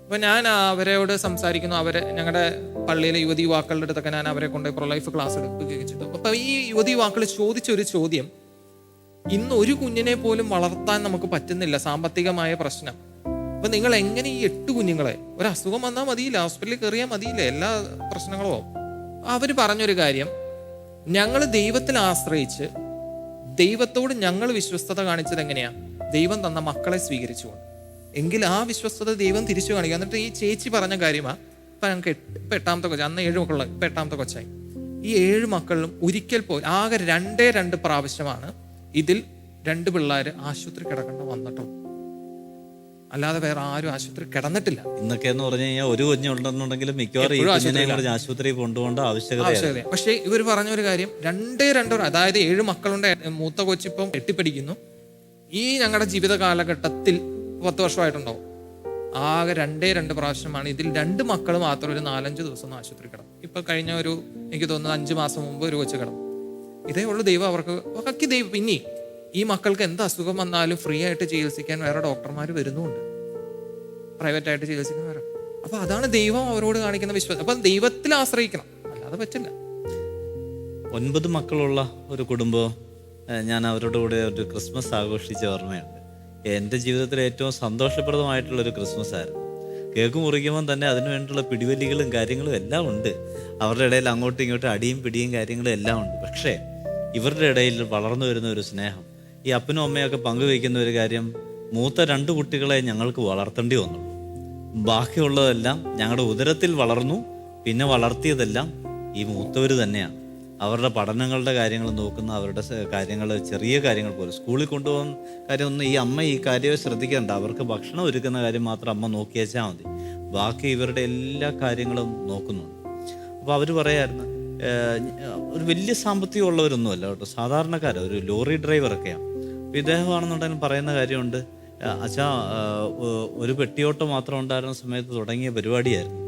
അപ്പൊ ഞാൻ അവരോട് സംസാരിക്കുന്നു. ഞങ്ങളുടെ പള്ളിയിലെ യുവതി യുവാക്കളുടെ അടുത്തൊക്കെ ഞാൻ അവരെ കൊണ്ട് പ്രൊലൈഫ് ക്ലാസ് എടുക്കുകയൊക്കെ ചെയ്തു. അപ്പൊ ഈ യുവതി യുവാക്കൾ ചോദിച്ചൊരു ചോദ്യം, ഇന്ന് ഒരു കുഞ്ഞിനെ പോലും വളർത്താൻ നമുക്ക് പറ്റുന്നില്ല, സാമ്പത്തികമായ പ്രശ്നം. അപ്പൊ നിങ്ങൾ എങ്ങനെ ഈ 8 കുഞ്ഞുങ്ങളെ, ഒരു അസുഖം വന്നാൽ മതിയില്ല, ഹോസ്പിറ്റലിൽ കയറിയാൽ മതിയില്ല, എല്ലാ പ്രശ്നങ്ങളും ആവും. അവര് പറഞ്ഞൊരു കാര്യം, ഞങ്ങൾ ദൈവത്തിൽ ആശ്രയിച്ച് ദൈവത്തോട് ഞങ്ങൾ വിശ്വസ്തത കാണിച്ചത് എങ്ങനെയാ? ദൈവം തന്ന മക്കളെ സ്വീകരിച്ചുകൊണ്ട്. എങ്കിൽ ആ വിശ്വസ്തത ദൈവം തിരിച്ചു കാണിക്കുക. എന്നിട്ട് ഈ ചേച്ചി പറഞ്ഞ കാര്യമാ, ഇപ്പൊ ഞങ്ങൾക്ക് 8ാമത്തെ കൊച്ചായി, അന്ന് 7 മക്കളുള്ള, ഇപ്പൊ 8ാമത്തെ കൊച്ചായി. ഈ 7 മക്കളിലും ഒരിക്കൽ പോലും ആകെ 2 പ്രാവശ്യമാണ് ഇതിൽ 2 പിള്ളേര് ആശുപത്രി കിടക്കേണ്ട വന്നിട്ടുള്ളൂ. അല്ലാതെ വേറെ ആരും ആശുപത്രി കിടന്നിട്ടില്ല. ഇന്നൊക്കെ എന്ന് പറഞ്ഞു കഴിഞ്ഞാൽ ഒരു കുഞ്ഞുണ്ടെന്നുണ്ടെങ്കിലും മിക്കവാറും ആശുപത്രി കൊണ്ടുപോകേണ്ട ആവശ്യകത. പക്ഷേ ഇവർ പറഞ്ഞ ഒരു കാര്യം, 2 അതായത് 7 മക്കളുണ്ട്. മൂത്ത കൊച്ചിപ്പം 8 പഠിക്കുന്നു. ഈ ഞങ്ങളുടെ ജീവിത കാലഘട്ടത്തിൽ 10 വർഷമായിട്ടുണ്ടാവും. ആകെ 2 പ്രാവശ്യമാണ് ഇതിൽ 2 മക്കൾ മാത്രം ഒരു 4-5 ദിവസം ആശുപത്രി കിടന്നു. ഇപ്പൊ കഴിഞ്ഞ എനിക്ക് തോന്നുന്നത് 5 മാസം മുമ്പ് ഒരു കൊച്ചു കിടന്നു. ഇതേ ഉള്ളു ദൈവം അവർക്ക്. ദൈവം പിന്നെ ഈ മക്കൾക്ക് എന്ത് അസുഖം വന്നാലും ഫ്രീ ആയിട്ട് ചികിത്സിക്കാൻ വേറെ ഡോക്ടർമാർ വരുന്നുമുണ്ട്, പ്രൈവറ്റായിട്ട് ചികിത്സിക്കുന്ന വേറെ. അപ്പൊ അതാണ് ദൈവം അവരോട് കാണിക്കുന്ന വിശ്വാസം. അപ്പൊ ദൈവത്തിൽ ആശ്രയിക്കണം, അല്ലാതെ പറ്റില്ല. 9 മക്കളുള്ള ഒരു കുടുംബം, ഞാൻ അവരുടെ കൂടെ ഒരു ക്രിസ്മസ് ആഘോഷിച്ച ഓർമ്മയുണ്ട്. എൻ്റെ ജീവിതത്തിലെ ഏറ്റവും സന്തോഷപ്രദമായിട്ടുള്ളൊരു ക്രിസ്മസ് ആയിരുന്നു. കേക്ക് മുറിക്കുമ്പോൾ തന്നെ അതിനു വേണ്ടിയുള്ള പിടിവലികളും കാര്യങ്ങളും എല്ലാം ഉണ്ട്. അവരുടെ ഇടയിൽ അങ്ങോട്ടും ഇങ്ങോട്ടും അടിയും പിടിയും കാര്യങ്ങളും എല്ലാം ഉണ്ട്. പക്ഷേ ഇവരുടെ ഇടയിൽ വളർന്നു വരുന്ന ഒരു സ്നേഹം, ഈ അപ്പനും അമ്മയൊക്കെ പങ്കുവയ്ക്കുന്ന ഒരു കാര്യം, മൂത്ത 2 കുട്ടികളെ ഞങ്ങൾക്ക് വളർത്തേണ്ടി വന്നു. ബാക്കിയുള്ളതെല്ലാം ഞങ്ങളുടെ ഉദരത്തിൽ വളർന്നു. പിന്നെ വളർത്തിയതെല്ലാം ഈ മൂത്തവർ തന്നെയാണ്. അവരുടെ പഠനങ്ങളുടെ കാര്യങ്ങൾ നോക്കുന്ന, അവരുടെ കാര്യങ്ങൾ, ചെറിയ കാര്യങ്ങൾ പോലും സ്കൂളിൽ കൊണ്ടുപോകുന്ന കാര്യമൊന്നും ഈ അമ്മ ഈ കാര്യമേ ശ്രദ്ധിക്കേണ്ട. അവർക്ക് ഭക്ഷണം ഒരുക്കുന്ന കാര്യം മാത്രം അമ്മ നോക്കി വെച്ചാൽ മതി. ബാക്കി ഇവരുടെ എല്ലാ കാര്യങ്ങളും നോക്കുന്നുണ്ട്. അപ്പോൾ അവർ പറയായിരുന്നു, ഒരു വലിയ സാമ്പത്തികമുള്ളവരൊന്നുമല്ല കേട്ടോ, സാധാരണക്കാരാണ്, ഒരു ലോറി ഡ്രൈവറൊക്കെയാണ്. അപ്പോൾ ഇദ്ദേഹമാണെന്നുണ്ടെങ്കിൽ പറയുന്ന കാര്യമുണ്ട്, അച്ഛാ ഒരു പെട്ടിയോട്ടം മാത്രം ഉണ്ടായിരുന്ന സമയത്ത് തുടങ്ങിയ പരിപാടിയായിരുന്നു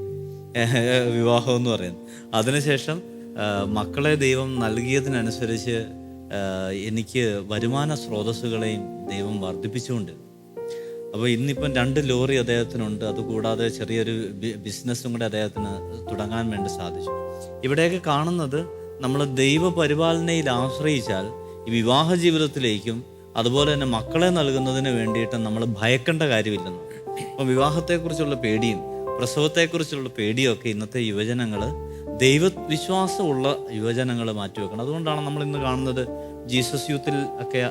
വിവാഹം എന്ന് പറയുന്നത്. അതിനുശേഷം മക്കളെ ദൈവം നൽകിയതിനനുസരിച്ച് എനിക്ക് വരുമാന സ്രോതസ്സുകളെയും ദൈവം വർദ്ധിപ്പിച്ചുകൊണ്ട്, അപ്പോൾ ഇന്നിപ്പം 2 ലോറി അദ്ദേഹത്തിനുണ്ട്. അതുകൂടാതെ ചെറിയൊരു ബിസിനസ്സും കൂടെ അദ്ദേഹത്തിന് തുടങ്ങാൻ വേണ്ടി സാധിച്ചു. ഇവിടെയൊക്കെ കാണുന്നത്, നമ്മൾ ദൈവപരിപാലനയിൽ ആശ്രയിച്ചാൽ ഈ വിവാഹ ജീവിതത്തിലേക്കും അതുപോലെ തന്നെ മക്കളെ നൽകുന്നതിന് വേണ്ടിയിട്ട് നമ്മൾ ഭയക്കേണ്ട കാര്യമില്ലെന്ന്. അപ്പം വിവാഹത്തെക്കുറിച്ചുള്ള പേടിയും പ്രസവത്തെക്കുറിച്ചുള്ള പേടിയും ഒക്കെ ഇന്നത്തെ യുവജനങ്ങൾ, ദൈവവിശ്വാസമുള്ള യുവജനങ്ങൾ മാറ്റിവെക്കണം. അതുകൊണ്ടാണ് നമ്മൾ ഇന്ന് കാണുന്നത് ജീസസ് യൂത്തിൽ ഒക്കെ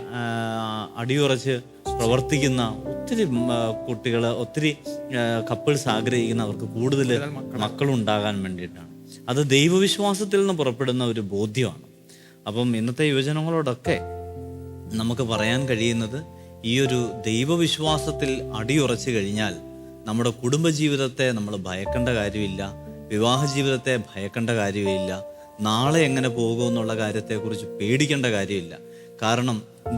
അടിയുറച്ച് പ്രവർത്തിക്കുന്ന ഒത്തിരി കുട്ടികൾ, ഒത്തിരി കപ്പിൾസ് ആഗ്രഹിക്കുന്ന, അവർക്ക് കൂടുതൽ മക്കളുണ്ടാകാൻ വേണ്ടിയിട്ടാണ്. അത് ദൈവവിശ്വാസത്തിൽ നിന്ന് പുറപ്പെടുന്ന ഒരു ബോധ്യമാണ്. അപ്പം ഇന്നത്തെ യുവജനങ്ങളോടൊക്കെ നമുക്ക് പറയാൻ കഴിയുന്നത്, ഈ ഒരു ദൈവവിശ്വാസത്തിൽ അടിയുറച്ച് കഴിഞ്ഞാൽ നമ്മുടെ കുടുംബജീവിതത്തെ നമ്മൾ ഭയക്കേണ്ട കാര്യമില്ല, വിവാഹ ജീവിതത്തെ ഭയക്കേണ്ട കാര്യമില്ല, നാളെ എങ്ങനെ പോകുമെന്നുള്ള കാര്യത്തെക്കുറിച്ച് പേടിക്കേണ്ട കാര്യമില്ല. കാരണം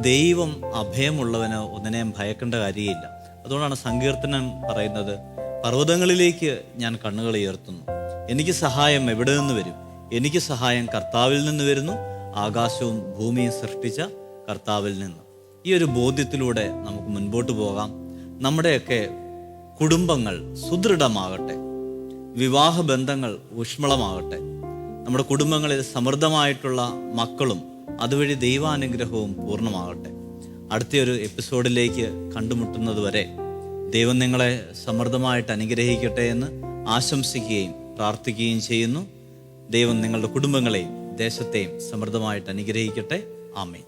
ദൈവം അഭയമുള്ളവന് ഒന്നിനെയും ഭയക്കേണ്ട കാര്യമില്ല. അതുകൊണ്ടാണ് സങ്കീർത്തനം പറയുന്നത്, പർവ്വതങ്ങളിലേക്ക് ഞാൻ കണ്ണുകൾ ഉയർത്തുന്നു, എനിക്ക് സഹായം എവിടെ നിന്ന് വരും? എനിക്ക് സഹായം കർത്താവിൽ നിന്ന് വരുന്നു, ആകാശവും ഭൂമിയും സൃഷ്ടിച്ച കർത്താവിൽ നിന്ന്. ഈ ഒരു ബോധ്യത്തിലൂടെ നമുക്ക് മുൻപോട്ട് പോകാം. നമ്മുടെയൊക്കെ കുടുംബങ്ങൾ സുദൃഢമാകട്ടെ, വിവാഹ ബന്ധങ്ങൾ ഊഷ്മളമാകട്ടെ, നമ്മുടെ കുടുംബങ്ങളിൽ സമൃദ്ധമായിട്ടുള്ള മക്കളും അതുവഴി ദൈവാനുഗ്രഹവും പൂർണ്ണമാകട്ടെ. അടുത്തൊരു എപ്പിസോഡിലേക്ക് കണ്ടുമുട്ടുന്നത് വരെ ദൈവം നിങ്ങളെ സമൃദ്ധമായിട്ട് അനുഗ്രഹിക്കട്ടെ എന്ന് ആശംസിക്കുകയും പ്രാർത്ഥിക്കുകയും ചെയ്യുന്നു. ദൈവം നിങ്ങളുടെ കുടുംബങ്ങളെയും ദേശത്തെയും സമൃദ്ധമായിട്ട് അനുഗ്രഹിക്കട്ടെ. ആമേൻ.